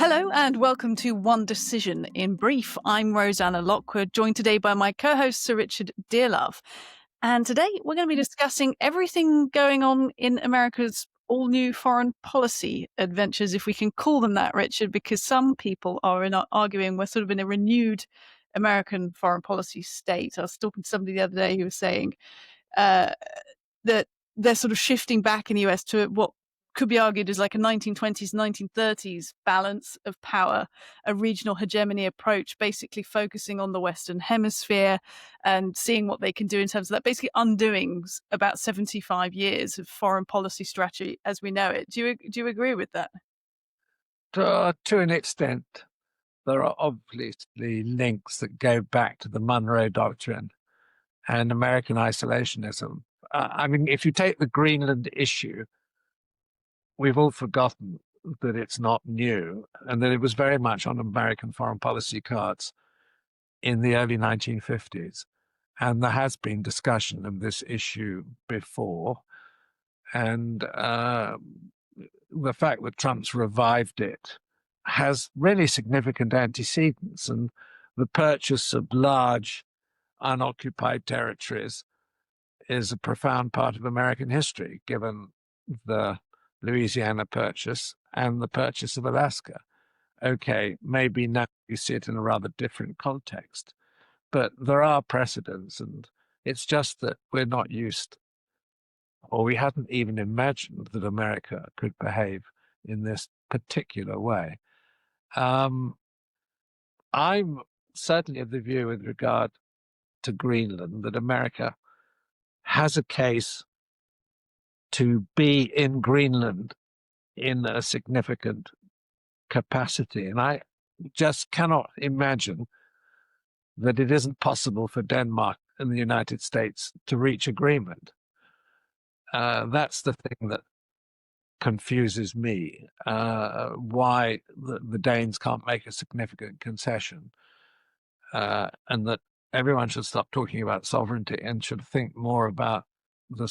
Hello and welcome to One Decision in Brief. I'm Rosanna Lockwood, joined today by my co-host Sir Richard Dearlove. And today we're going to be discussing everything going on in America's all-new foreign policy adventures, if we can call them that, Richard, because some people are arguing we're sort of in a renewed American foreign policy state. I was talking to somebody the other day who was saying that they're sort of shifting back in the US to what could be argued as like a 1920s, 1930s balance of power, a regional hegemony approach, basically focusing on the Western Hemisphere and seeing what they can do in terms of that, basically undoing about 75 years of foreign policy strategy as we know it. Do you agree with that? To an extent, there are obviously links that go back to the Monroe Doctrine and American isolationism. I mean, if you take the Greenland issue, we've all forgotten that it's not new and that it was very much on American foreign policy cards in the early 1950s. And there has been discussion of this issue before. And the fact that Trump's revived it has really significant antecedents. And the purchase of large unoccupied territories is a profound part of American history, given the Louisiana purchase and the purchase of Alaska. Okay, maybe now you see it in a rather different context, but there are precedents, and it's just that we're not used, or we hadn't even imagined that America could behave in this particular way. I'm certainly of the view with regard to Greenland that America has a case to be in Greenland in a significant capacity. And I just cannot imagine that it isn't possible for Denmark and the United States to reach agreement. That's the thing that confuses me, why the Danes can't make a significant concession, and that everyone should stop talking about sovereignty and should think more about the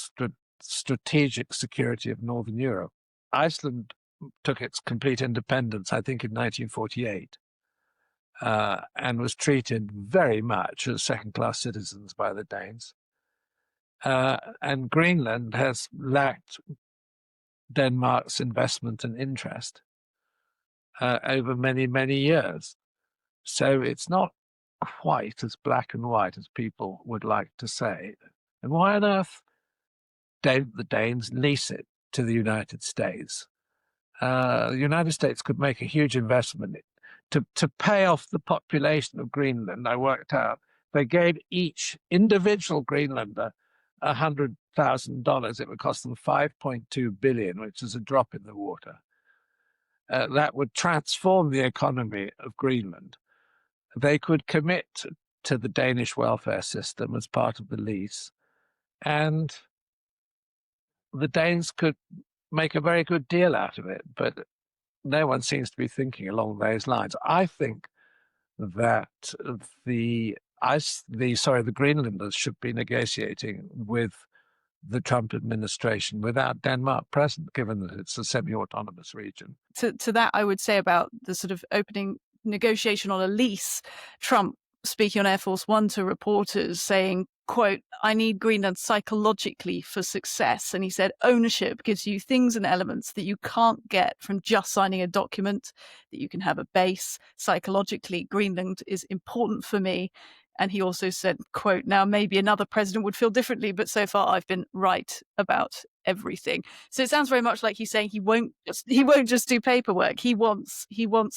strategic security of Northern Europe. Iceland took its complete independence, I think, in 1948, and was treated very much as second-class citizens by the Danes. And Greenland has lacked Denmark's investment and interest over many, many years. So it's not quite as black and white as people would like to say. And why on earth don't the Danes lease it to the United States? The United States could make a huge investment to pay off the population of Greenland. I worked out they gave each individual Greenlander $100,000. It would cost them $5.2 billion, which is a drop in the water. That would transform the economy of Greenland. They could commit to the Danish welfare system as part of the lease, and the Danes could make a very good deal out of it, but no one seems to be thinking along those lines. I think that the Greenlanders should be negotiating with the Trump administration without Denmark present, given that it's a semi-autonomous region. To that, I would say about the sort of opening negotiation on a lease, Trump speaking on Air Force One to reporters saying, quote, "I need Greenland psychologically for success." And he said, ownership gives you things and elements that you can't get from just signing a document, that you can have a base. Psychologically, Greenland is important for me. And he also said, quote, "Now maybe another president would feel differently, but so far I've been right about everything." So it sounds very much like he's saying he won't just do paperwork. He wants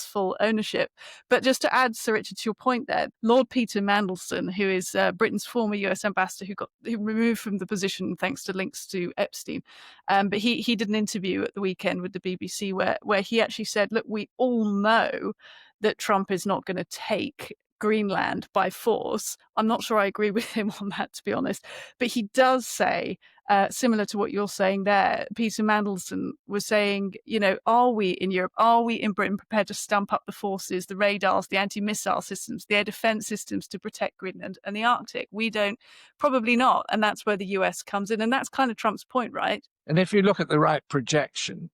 full ownership. But just to add, Sir Richard, to your point there, Lord Peter Mandelson, who is Britain's former US ambassador who got removed from the position thanks to links to Epstein, but he did an interview at the weekend with the BBC where he actually said, look, we all know that Trump is not going to take Greenland by force. I'm not sure I agree with him on that, to be honest. But he does say, similar to what you're saying there, Peter Mandelson was saying, are we in Europe, are we in Britain prepared to stump up the forces, the radars, the anti-missile systems, the air defense systems to protect Greenland and the Arctic? We don't, probably not. And that's where the US comes in. And that's kind of Trump's point, right? And if you look at the right projection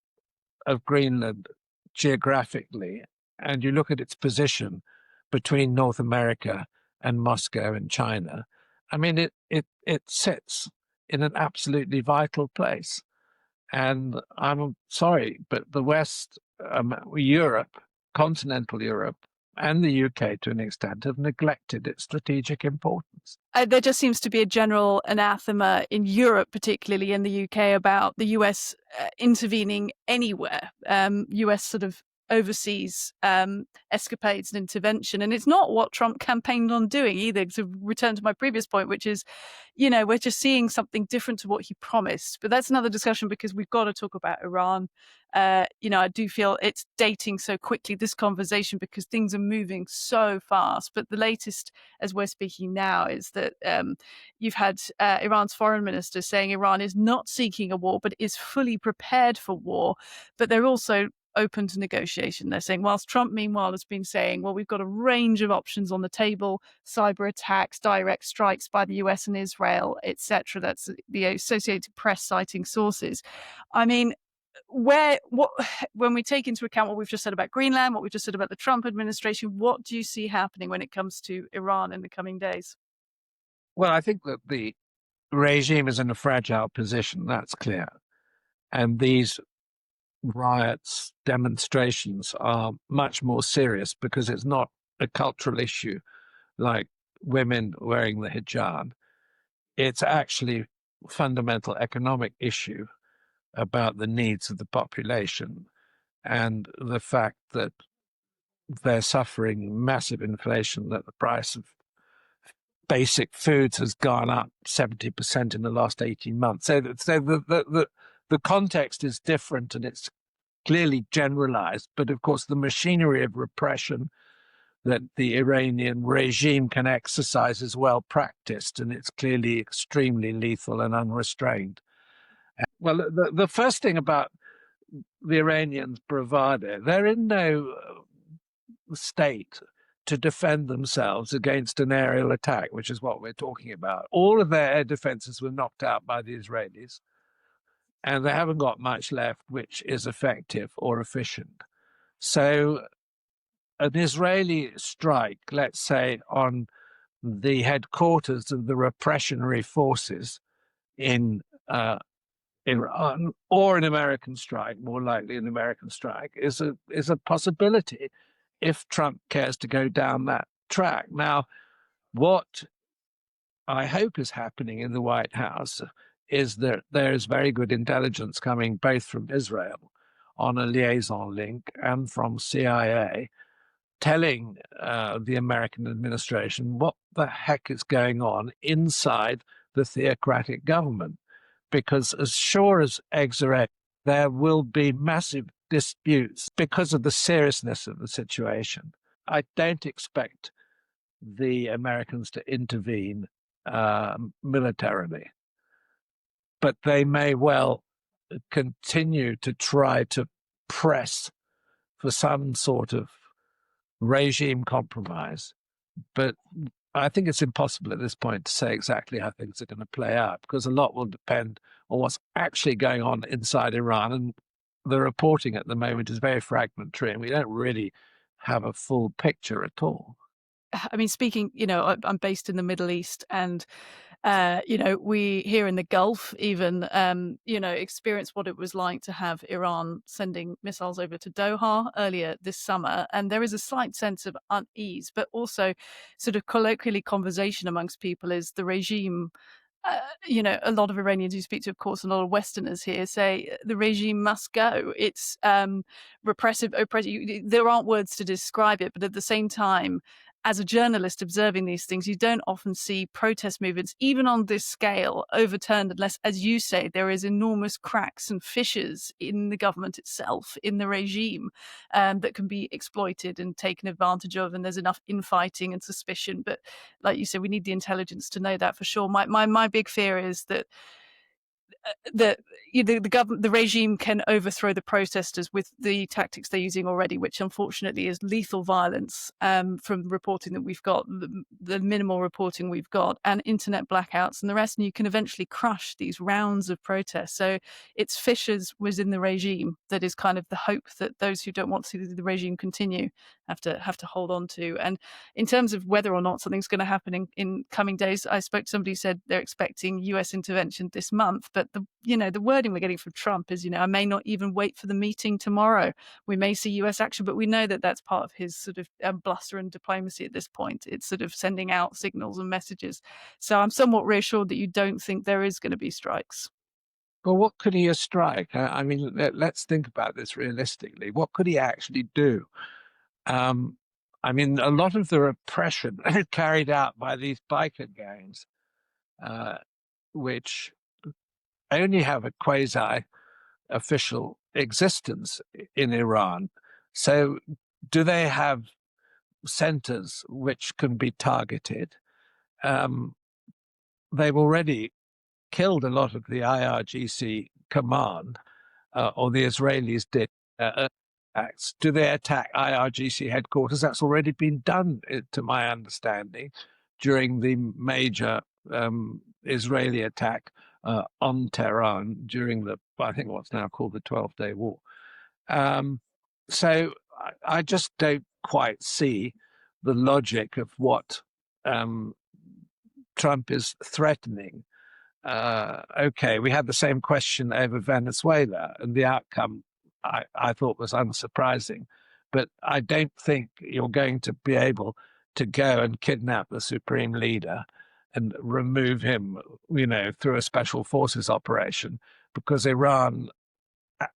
of Greenland geographically and you look at its position between North America and Moscow and China, I mean, it sits in an absolutely vital place. And I'm sorry, but the West, Europe, continental Europe, and the UK to an extent have neglected its strategic importance. There just seems to be a general anathema in Europe, particularly in the UK, about the US intervening anywhere. US sort of overseas escapades and intervention. And it's not what Trump campaigned on doing either. To return to my previous point, which is, we're just seeing something different to what he promised. But that's another discussion because we've got to talk about Iran. I do feel it's dating so quickly, this conversation, because things are moving so fast. But the latest, as we're speaking now, is that you've had Iran's foreign minister saying Iran is not seeking a war, but is fully prepared for war. But they're also open to negotiation. They're saying, whilst Trump, meanwhile, has been saying, well, we've got a range of options on the table, cyber attacks, direct strikes by the US and Israel, etc. That's the Associated Press citing sources. I mean, when we take into account what we've just said about Greenland, what we've just said about the Trump administration, what do you see happening when it comes to Iran in the coming days? Well, I think that the regime is in a fragile position, that's clear. And these riots, demonstrations are much more serious because it's not a cultural issue like women wearing the hijab. It's actually a fundamental economic issue about the needs of the population and the fact that they're suffering massive inflation, that the price of basic foods has gone up 70% in the last 18 months. So the context is different and it's clearly generalized. But of course, the machinery of repression that the Iranian regime can exercise is well practiced, and it's clearly extremely lethal and unrestrained. Well, the first thing about the Iranians' bravado, they're in no state to defend themselves against an aerial attack, which is what we're talking about. All of their air defenses were knocked out by the Israelis, and they haven't got much left which is effective or efficient. So an Israeli strike, let's say, on the headquarters of the repressionary forces in Iran, or an American strike, more likely an American strike, is a possibility if Trump cares to go down that track. Now, what I hope is happening in the White House is that there is very good intelligence coming both from Israel on a liaison link and from CIA telling the American administration what the heck is going on inside the theocratic government. Because as sure as eggs are eggs, there will be massive disputes because of the seriousness of the situation. I don't expect the Americans to intervene militarily, but they may well continue to try to press for some sort of regime compromise. But I think it's impossible at this point to say exactly how things are going to play out, because a lot will depend on what's actually going on inside Iran. And the reporting at the moment is very fragmentary, and we don't really have a full picture at all. I mean, speaking, I'm based in the Middle East, and we here in the Gulf even, experienced what it was like to have Iran sending missiles over to Doha earlier this summer. And there is a slight sense of unease, but also sort of colloquially conversation amongst people is the regime. A lot of Iranians you speak to, of course, and a lot of Westerners here say the regime must go. It's repressive, oppressive. There aren't words to describe it, but at the same time, as a journalist observing these things, you don't often see protest movements, even on this scale, overturned unless, as you say, there is enormous cracks and fissures in the government itself, in the regime, that can be exploited and taken advantage of, and there's enough infighting and suspicion. But like you said, we need the intelligence to know that for sure. My big fear is that the regime can overthrow the protesters with the tactics they're using already, which unfortunately is lethal violence, from reporting that we've got, the minimal reporting we've got, and internet blackouts and the rest, and you can eventually crush these rounds of protests. So it's fissures within the regime that is kind of the hope that those who don't want to see the regime continue have to hold on to. And in terms of whether or not something's going to happen in coming days, I spoke to somebody who said they're expecting US intervention this month, but the wording we're getting from Trump is, I may not even wait for the meeting tomorrow. We may see US action, but we know that that's part of his sort of bluster and diplomacy at this point. It's sort of sending out signals and messages. So I'm somewhat reassured that you don't think there is going to be strikes. Well, what could he strike? I mean, let's think about this realistically. What could he actually do? I mean, a lot of the repression carried out by these biker gangs, which only have a quasi-official existence in Iran. So do they have centers which can be targeted? They've already killed a lot of the IRGC command, or the Israelis did. Do they attack IRGC headquarters? That's already been done, to my understanding, during the major Israeli attack on Tehran during I think what's now called the 12-Day War. So I just don't quite see the logic of what Trump is threatening. Okay, we had the same question over Venezuela, and the outcome I thought was unsurprising. But I don't think you're going to be able to go and kidnap the supreme leader and remove him, through a special forces operation, because Iran,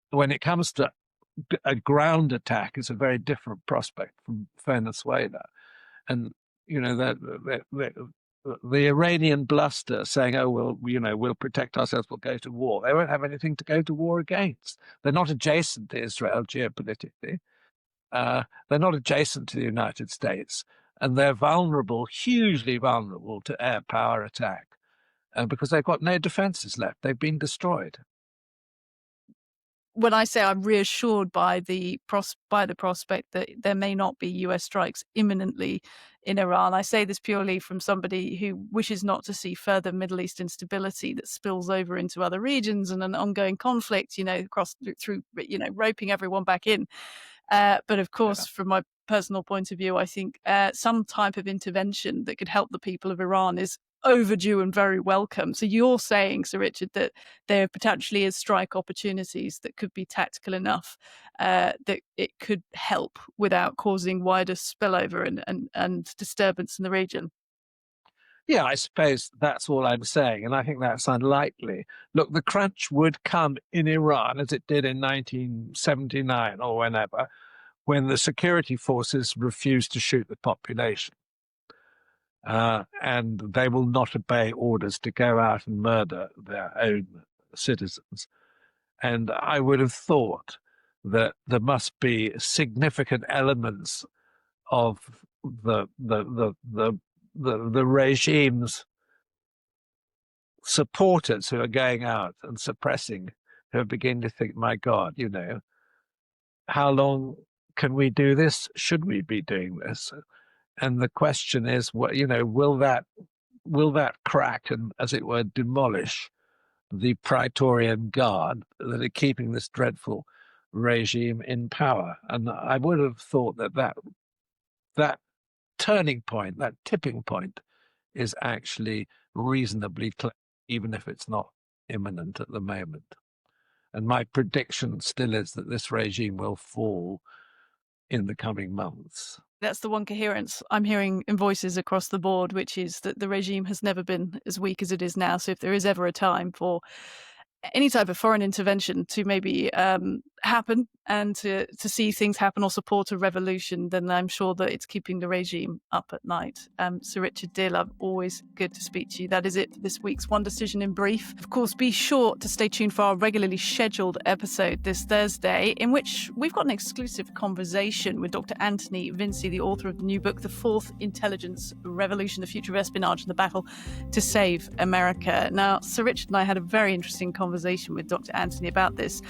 when it comes to a ground attack, is a very different prospect from Venezuela. And, the Iranian bluster saying, oh, well, we'll protect ourselves, we'll go to war. They won't have anything to go to war against. They're not adjacent to Israel geopolitically. They're not adjacent to the United States. And they're vulnerable, hugely vulnerable to air power attack because they've got no defenses left. They've been destroyed. When I say I'm reassured by the prospect that there may not be US strikes imminently in Iran, I say this purely from somebody who wishes not to see further Middle East instability that spills over into other regions and an ongoing conflict, through roping everyone back in. But of course, from my personal point of view, I think some type of intervention that could help the people of Iran is overdue and very welcome. So you're saying, Sir Richard, that there potentially is strike opportunities that could be tactical enough that it could help without causing wider spillover and disturbance in the region? Yeah, I suppose that's all I'm saying, and I think that's unlikely. Look, the crunch would come in Iran, as it did in 1979 or whenever, when the security forces refused to shoot the population. And they will not obey orders to go out and murder their own citizens. And I would have thought that there must be significant elements of the regime's supporters who are going out and suppressing, who are beginning to think, my God, how long can we do this? Should we be doing this? And the question is, will that crack and, as it were, demolish the Praetorian Guard that are keeping this dreadful regime in power? And I would have thought that turning point, that tipping point, is actually reasonably close, even if it's not imminent at the moment. And my prediction still is that this regime will fall in the coming months. That's the one coherence I'm hearing in voices across the board, which is that the regime has never been as weak as it is now. So if there is ever a time for any type of foreign intervention to maybe happen and to see things happen or support a revolution, then I'm sure that it's keeping the regime up at night. Sir Richard Dearlove, always good to speak to you. That is it for this week's One Decision in Brief. Of course, be sure to stay tuned for our regularly scheduled episode this Thursday, in which we've got an exclusive conversation with Dr. Anthony Vinci, the author of the new book, The Fourth Intelligence Revolution, the Future of Espionage and the Battle to Save America. Now, Sir Richard and I had a very interesting conversation conversation with Dr. Anthony about this.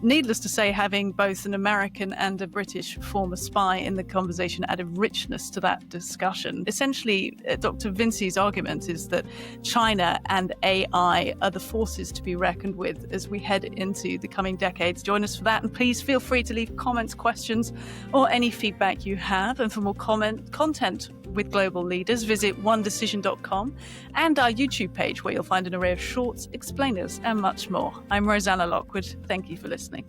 Needless to say, having both an American and a British former spy in the conversation added richness to that discussion. Essentially, Dr. Vincey's argument is that China and AI are the forces to be reckoned with as we head into the coming decades. Join us for that, and please feel free to leave comments, questions, or any feedback you have. And for more content with global leaders, visit onedecision.com and our YouTube page, where you'll find an array of shorts, explainers, and much more. I'm Rosanna Lockwood. Thank you for listening.